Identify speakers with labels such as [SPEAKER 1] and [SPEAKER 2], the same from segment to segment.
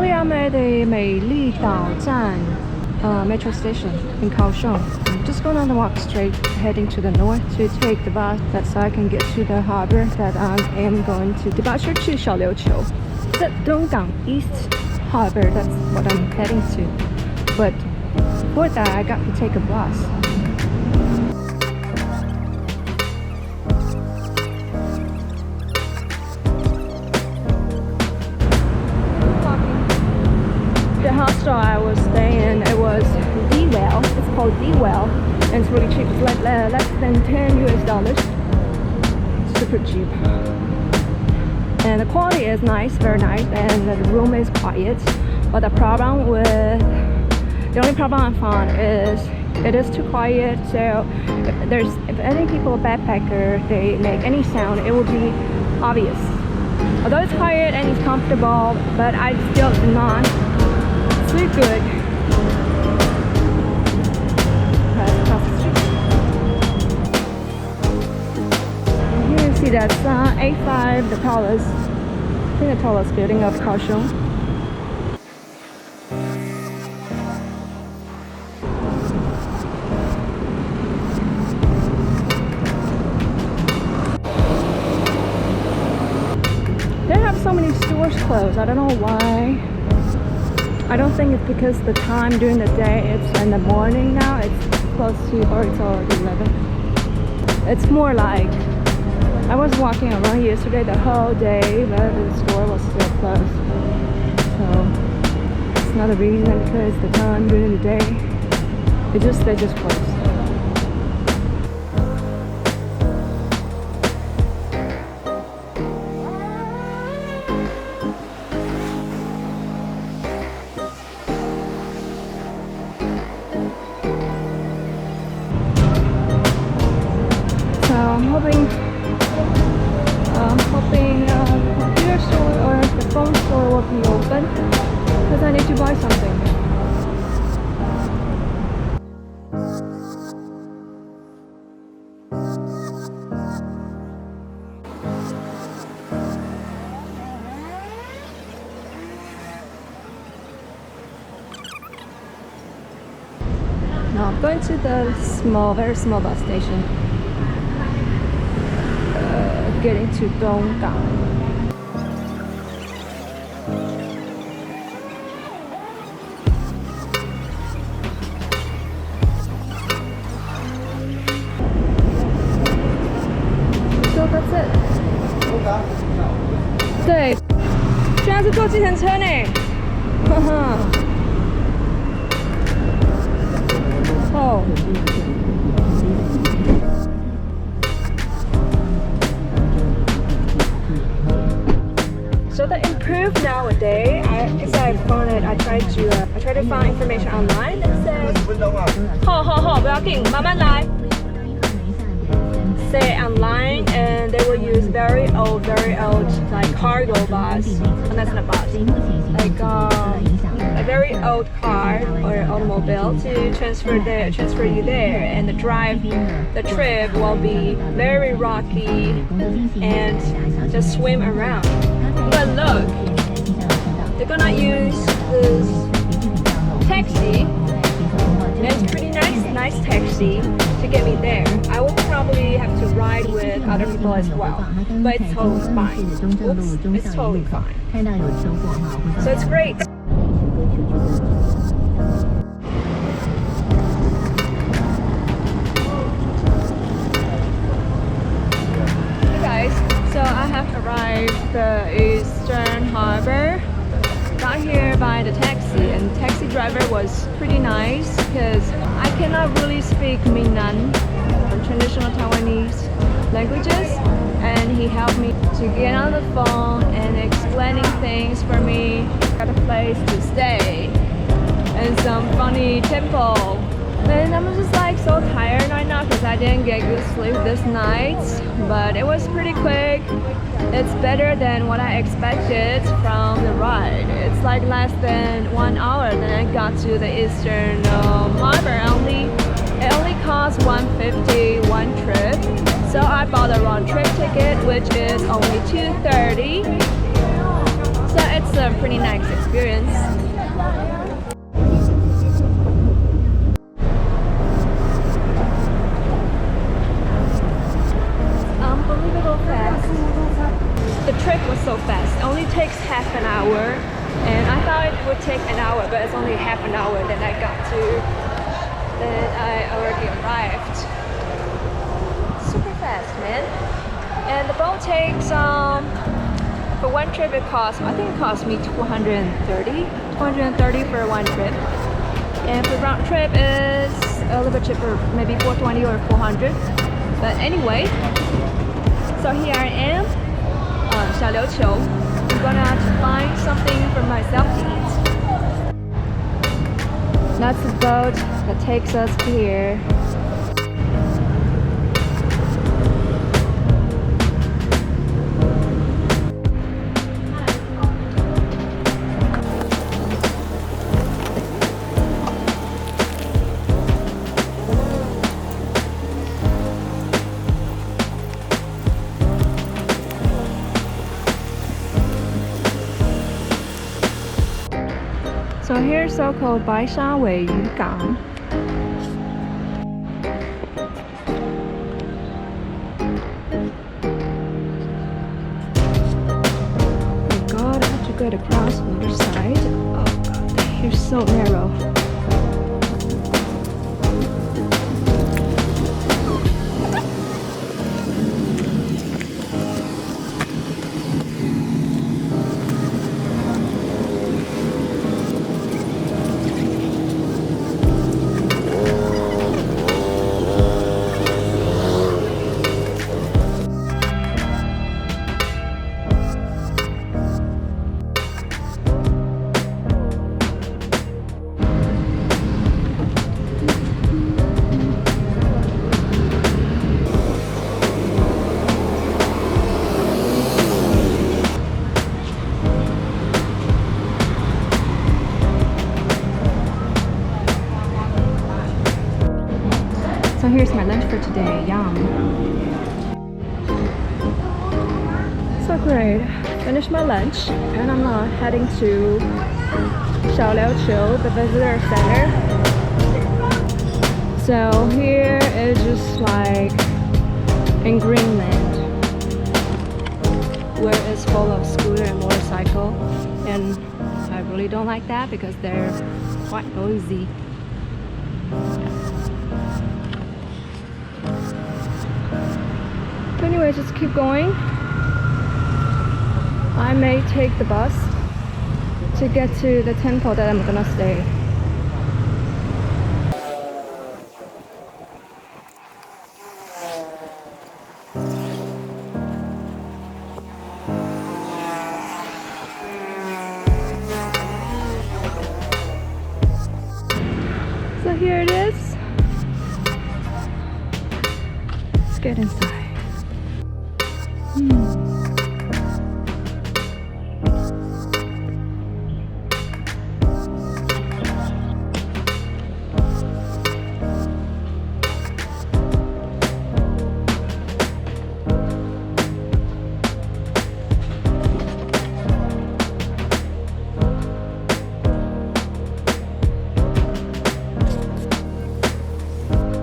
[SPEAKER 1] Currently, I'm at the 美丽岛站 metro station in Kaohsung. I'm just going on the walk straight, heading to the north to take the bus so I can get to the harbor that I am going to departure to Xiao Liuqiu. It's at Donggang East Harbor, that's what I'm heading to. But before that, I got to take a bus. The hostel I was staying in, it was D Well. It's called D Well, and it's really cheap. It's like less than $10. Super cheap. And the quality is nice, very nice, and the room is quiet. But the only problem I found is it is too quiet. So if any people backpacker they make any sound, it will be obvious. Although it's quiet and it's comfortable, but I still do not sleep good. Across the street. And here you see that's A5, the tallest, I think the tallest building of Kaohsung. They have so many stores closed. I don't know why. I don't think it's because the time during the day, it's in the morning now, it's close to, or it's already 11. It's more like, I was walking around yesterday the whole day, but the store was still closed. So, it's not a reason because the time during the day, they just closed. I'm hoping the computer store or the phone store will be open because I need to buy something. Now I'm going to the very small bus station. Getting to Donggang. So that's it. 对，居然是坐计程车呢，哈哈。哦。So the improved nowadays, I found it. I tried to find information online. It says, 不要紧，慢慢来。Say online, and they will use very old like cargo bus. And that's not a bus. Like a very old car or automobile to transfer you there, and the trip will be very rocky and just swim around. But look, they're gonna use this taxi. It's pretty nice taxi to get me there. I will probably have to ride with other people as well, but it's totally fine. Oops, it's totally fine. So it's great. Hey guys, so I have arrived the Eastern Harbor. Got here by the taxi, and the taxi driver was pretty nice because I cannot really speak Minnan, traditional Taiwanese languages, and he helped me to get on the phone and explaining things for me. Got a place to stay and some funny temple. And I'm just like so tired right now because I didn't get good sleep this night, but it was pretty quick. It's better than what I expected from the ride. It's like less than 1 hour, then I got to the Eastern Harbor. It only cost $150 one trip, so I bought a round trip ticket, which is only $230. So it's a pretty nice experience. Unbelievable fast. The trip was so fast. It only takes half an hour, and I thought it would take an hour, but it's only half an hour. Then I already arrived. Super fast, man. And the boat takes for one trip I think it cost me 230 for one trip. And for round trip is a little bit cheaper, maybe 420 or 400. But anyway, so here I am, Xiao Liuqiu. I'm gonna find something for myself to eat. That's the boat that takes us here. So here's so-called Dongang. Oh god, I have to go across the other side. Oh god, here's so narrow. So here's my lunch for today, yum. So great, finished my lunch and I'm now heading to Xiao Liuqiu, the visitor center. So here is just like in Greenland, where it's full of scooter and motorcycle, and I really don't like that because they're quite noisy. But anyway, just keep going. I may take the bus to get to the temple that I'm gonna stay. So here it is. Let's get inside.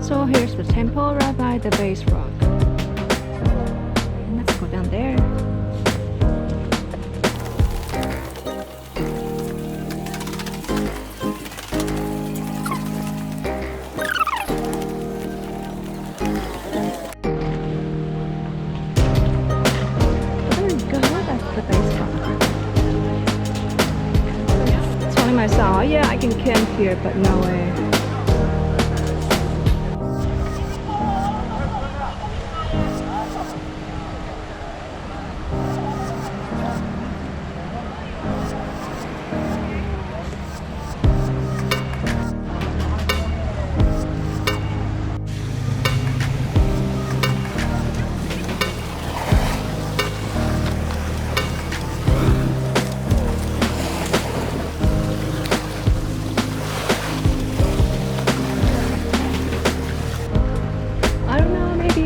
[SPEAKER 1] So here's the temple right by the base rock. And let's go down there. There we go, that's the base rock. I was telling myself, yeah, I can camp here, but no way.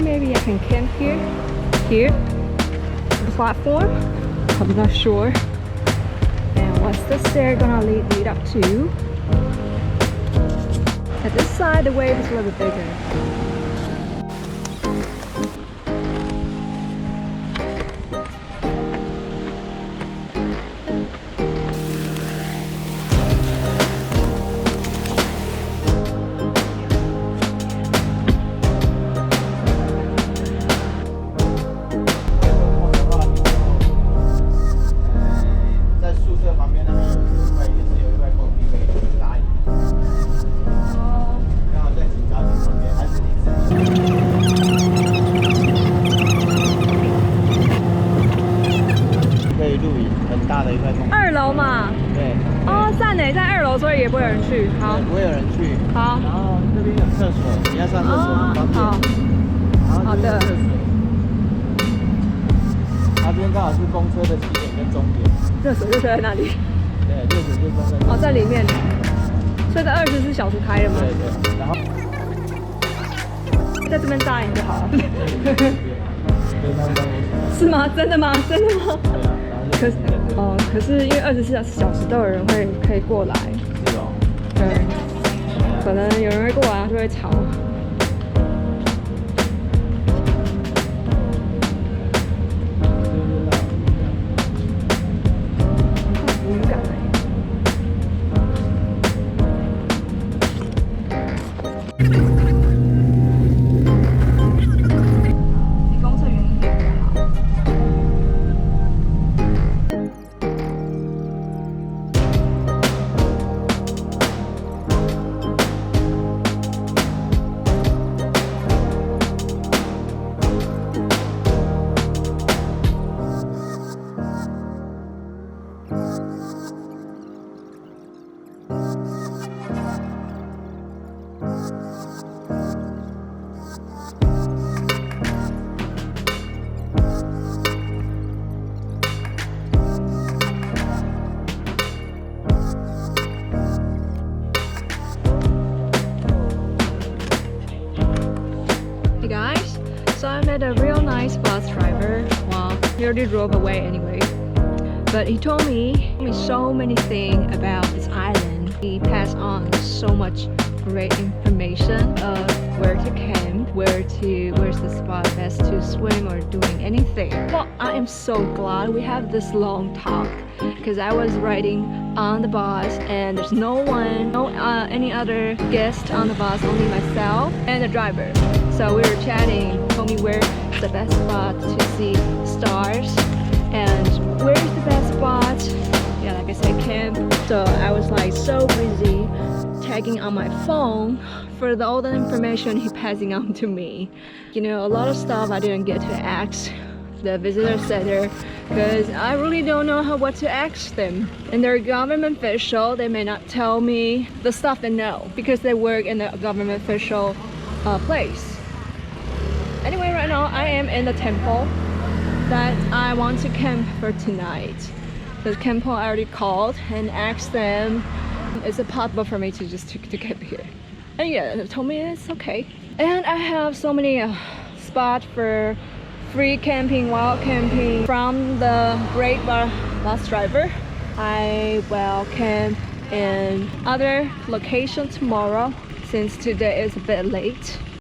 [SPEAKER 1] Maybe I can camp here, the platform. I'm not sure. And the stair gonna lead up to? At this side, the wave is a little bit bigger.2楼嘛，
[SPEAKER 2] 对。
[SPEAKER 1] 哦，赞呢，在2楼，所以也不会有人去。好，
[SPEAKER 2] 不会有人去。
[SPEAKER 1] 好，
[SPEAKER 2] 然后这边有厕所，你要上厕所很方便。
[SPEAKER 1] 好的。
[SPEAKER 2] 厕所。那边刚好是公车的起点跟终点。
[SPEAKER 1] 热水就在那里。
[SPEAKER 2] 对，热水就放在。
[SPEAKER 1] 哦，在里面。所以在24小时开的吗？
[SPEAKER 2] 对对。然后
[SPEAKER 1] 在这边扎营就好了。是吗？真的吗？真的吗？可是可是因为24小时都有人可以过来。
[SPEAKER 2] 是哦。
[SPEAKER 1] 对，可能有人会过来，就会吵。无感哎。离公厕远一点比较好。Hey guys, so I met a real nice bus driver. Well, he already drove away anyway. But he told me so many things about this island. He passed on so much great information of where to camp, where's the spot best to swim or doing anything. Well, I am so glad we have this long talk because I was riding on the bus and there's no any other guest on the bus, only myself and the driver. So we were chatting, told me where's the best spot to see stars and where's the best spot, yeah, like I said, camp. So I was like so busy tagging on my phone for all the information he passing on to me. You know, a lot of stuff I didn't get to ask the visitor center because I really don't know what to ask them. And they're government official, they may not tell me the stuff they know because they work in the government official place. Anyway, right now I am in the temple that I want to camp for tonight. The temple I already called and asked them, is it possible for me to just to camp here? And yeah, they told me it's okay. And I have so many spots for free camping, wild camping from the great bus driver. I will camp in other location tomorrow since today is a bit late.